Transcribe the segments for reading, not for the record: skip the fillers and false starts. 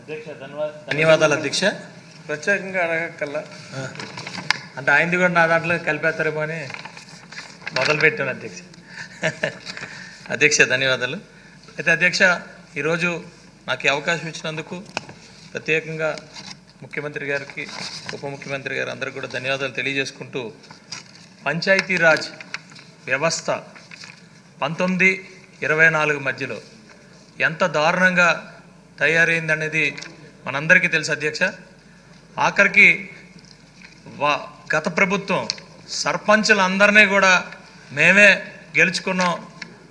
ధన్యవాదాలు అధ్యక్ష. ప్రత్యేకంగా అడగక్కల్లా అంటే ఆయనది కూడా నా దాంట్లో కలిపేస్తారేమో అని మొదలుపెట్టాను అధ్యక్ష. అధ్యక్ష ధన్యవాదాలు. అయితే అధ్యక్ష, ఈరోజు నాకు ఈ అవకాశం ఇచ్చినందుకు ప్రత్యేకంగా ముఖ్యమంత్రి గారికి, ఉప ముఖ్యమంత్రి గారు అందరికీ కూడా ధన్యవాదాలు తెలియజేసుకుంటూ, పంచాయతీరాజ్ వ్యవస్థ 1924 మధ్యలో ఎంత దారుణంగా తయారైందనేది మనందరికీ తెలుసు అధ్యక్ష. ఆఖరికి గత ప్రభుత్వం సర్పంచులందరినీ కూడా మేమే గెలుచుకున్నాం,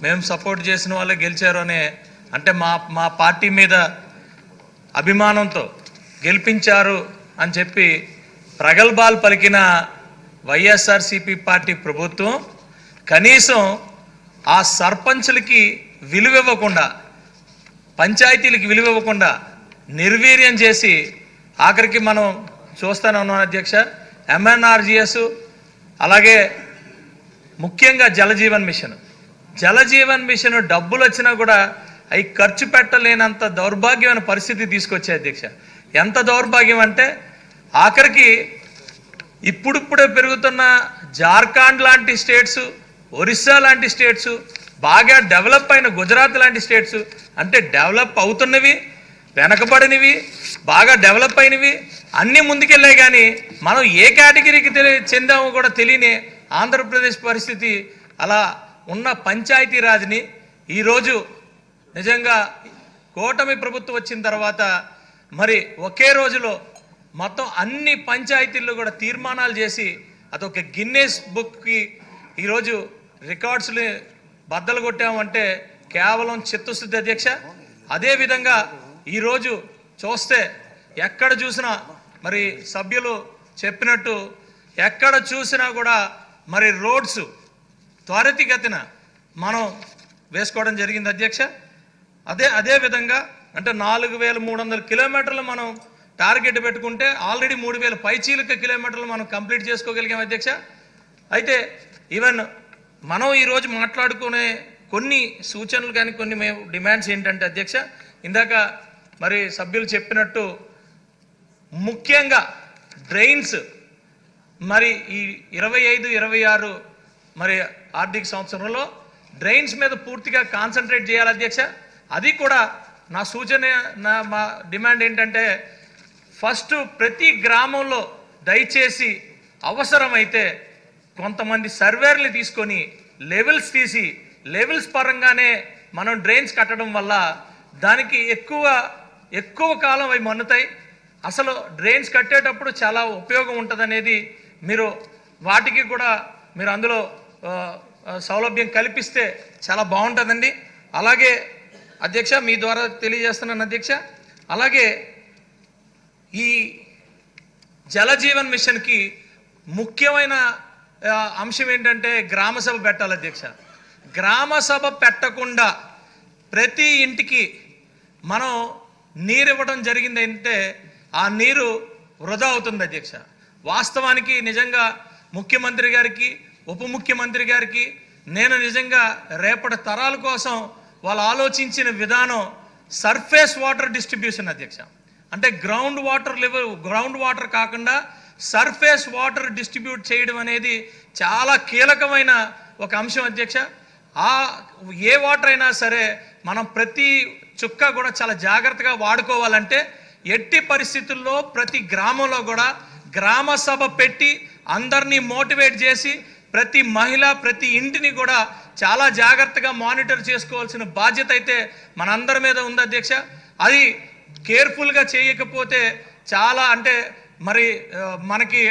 మేము సపోర్ట్ చేసిన వాళ్ళే గెలిచారు అని, అంటే మా పార్టీ మీద అభిమానంతో గెలిపించారు అని చెప్పి ప్రగల్భాలు పలికిన వైఎస్ఆర్సీపీ పార్టీ ప్రభుత్వం కనీసం ఆ సర్పంచులకి విలువ ఇవ్వకుండా, పంచాయతీలకు విలువ ఇవ్వకుండా నిర్వీర్యం చేసి ఆఖరికి మనం చూస్తూనే ఉన్నాం అధ్యక్ష. ఎంఎన్ఆర్జీఎస్, అలాగే ముఖ్యంగా జలజీవన్ మిషన్ డబ్బులు వచ్చినా కూడా అవి ఖర్చు పెట్టలేనంత దౌర్భాగ్యమైన పరిస్థితి తీసుకొచ్చాయి అధ్యక్ష. ఎంత దౌర్భాగ్యం అంటే ఆఖరికి ఇప్పుడిప్పుడే పెరుగుతున్న జార్ఖండ్ లాంటి స్టేట్స్, ఒరిస్సా లాంటి స్టేట్స్, బాగా డెవలప్ అయిన గుజరాత్ లాంటి స్టేట్స్, అంటే డెవలప్ అవుతున్నవి, వెనకబడినవి, బాగా డెవలప్ అయినవి అన్నీ ముందుకెళ్ళాయి. కానీ మనం ఏ కేటగిరీకి చెందామో కూడా తెలియని ఆంధ్రప్రదేశ్ పరిస్థితి. అలా ఉన్న పంచాయతీరాజ్ని ఈరోజు నిజంగా కూటమి ప్రభుత్వం వచ్చిన తర్వాత మరి ఒకే రోజులో మొత్తం అన్ని పంచాయతీల్లో కూడా తీర్మానాలు చేసి అదొక గిన్నెస్ బుక్కి ఈరోజు రికార్డ్స్ని బద్దలు కొట్టామంటే కేవలం చిత్తశుద్ధి అధ్యక్ష. అదేవిధంగా ఈరోజు చూస్తే ఎక్కడ చూసినా మరి సభ్యులు చెప్పినట్టు ఎక్కడ చూసినా కూడా మరి రోడ్స్ త్వరితగతిన మనం వేసుకోవడం జరిగింది అధ్యక్ష. అదేవిధంగా అంటే 4300 కిలోమీటర్లు మనం టార్గెట్ పెట్టుకుంటే ఆల్రెడీ 3000 పైచీలక కిలోమీటర్లు మనం కంప్లీట్ చేసుకోగలిగాం అధ్యక్ష. అయితే ఈవెన్ మనం ఈరోజు మాట్లాడుకునే కొన్ని సూచనలు కానీ కొన్ని మేము డిమాండ్స్ ఏంటంటే అధ్యక్ష, ఇందాక మరి సభ్యులు చెప్పినట్టు ముఖ్యంగా డ్రైన్స్ మరి ఈ 25-26 మరి ఆర్థిక సంవత్సరంలో డ్రైన్స్ మీద పూర్తిగా కాన్సన్ట్రేట్ చేయాలి అధ్యక్ష. అది కూడా నా సూచన, మా డిమాండ్ ఏంటంటే ఫస్ట్ ప్రతి గ్రామంలో దయచేసి అవసరమైతే కొంతమంది సర్వేర్లు తీసుకొని లెవెల్స్ తీసి లెవెల్స్ పరంగానే మనం డ్రైన్స్ కట్టడం వల్ల దానికి ఎక్కువ కాలం అవి మన్నుతాయి. అసలు డ్రైన్స్ కట్టేటప్పుడు చాలా ఉపయోగం ఉంటుందనేది మీరు వాటికి కూడా మీరు అందులో సౌలభ్యం కల్పిస్తే చాలా బాగుంటుందండి. అలాగే అధ్యక్ష, మీ ద్వారా తెలియజేస్తున్నాను అధ్యక్ష, అలాగే ఈ జలజీవన్ మిషన్కి ముఖ్యమైన అంశం ఏంటంటే గ్రామ సభ పెట్టాలి అధ్యక్ష. గ్రామ సభ పెట్టకుండా ప్రతి ఇంటికి మనం నీరు ఇవ్వడం జరిగింది అంటే ఆ నీరు వృధా అవుతుంది అధ్యక్ష. వాస్తవానికి నిజంగా ముఖ్యమంత్రి గారికి, ఉప ముఖ్యమంత్రి గారికి నేను నిజంగా రేపటి తరాల కోసం వాళ్ళు ఆలోచించిన విధానం సర్ఫేస్ వాటర్ డిస్ట్రిబ్యూషన్ అధ్యక్ష. అంటే గ్రౌండ్ వాటర్ కాకుండా సర్ఫేస్ వాటర్ డిస్ట్రిబ్యూట్ చేయడం అనేది చాలా కీలకమైన ఒక అంశం అధ్యక్ష. ఏ వాటర్ అయినా సరే మనం ప్రతి చుక్క కూడా చాలా జాగ్రత్తగా వాడుకోవాలంటే ఎట్టి పరిస్థితుల్లో ప్రతి గ్రామంలో కూడా గ్రామ సభ పెట్టి అందరినీ మోటివేట్ చేసి ప్రతి మహిళ ప్రతి ఇంటిని కూడా చాలా జాగ్రత్తగా మానిటర్ చేసుకోవాల్సిన బాధ్యత అయితే మనందరి మీద ఉంది అధ్యక్ష. అది కేర్ఫుల్గా చేయకపోతే చాలా అంటే మరి మనకి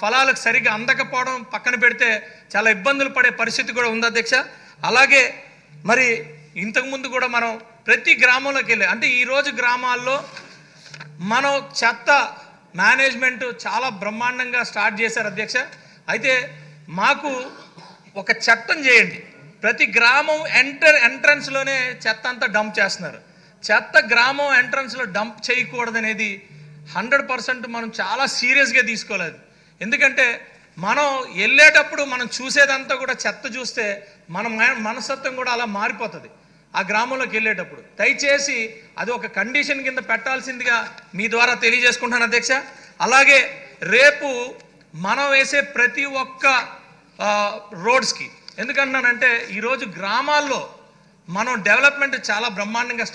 ఫలాలకు సరిగ్గా అందకపోవడం పక్కన పెడితే చాలా ఇబ్బందులు పడే పరిస్థితి కూడా ఉంది అధ్యక్ష. అలాగే మరి ఇంతకుముందు కూడా మనం ప్రతి గ్రామంలోకి వెళ్ళి అంటే ఈరోజు గ్రామాల్లో మనం చెత్త మేనేజ్మెంట్ చాలా బ్రహ్మాండంగా స్టార్ట్ చేశారు అధ్యక్ష. అయితే మాకు ఒక చట్టం చేయండి, ప్రతి గ్రామం ఎంట్రన్స్లోనే చెత్త అంతా డంప్ చేస్తున్నారు. చెత్త గ్రామం ఎంట్రన్స్లో డంప్ చేయకూడదనేది 100% మనం చాలా సీరియస్గా తీసుకోలేదు. ఎందుకంటే మనం వెళ్ళేటప్పుడు మనం చూసేదంతా కూడా చెత్త చూస్తే మన మనస్తత్వం కూడా అలా మారిపోతుంది. ఆ గ్రామంలోకి వెళ్ళేటప్పుడు దయచేసి అది ఒక కండిషన్ కింద పెట్టాల్సిందిగా మీ ద్వారా తెలియజేసుకుంటున్నాను అధ్యక్ష. అలాగే రేపు మనం వేసే ప్రతి ఒక్క రోడ్స్కి, ఎందుకంటున్నానంటే ఈరోజు గ్రామాల్లో మనం డెవలప్మెంట్ చాలా బ్రహ్మాండంగా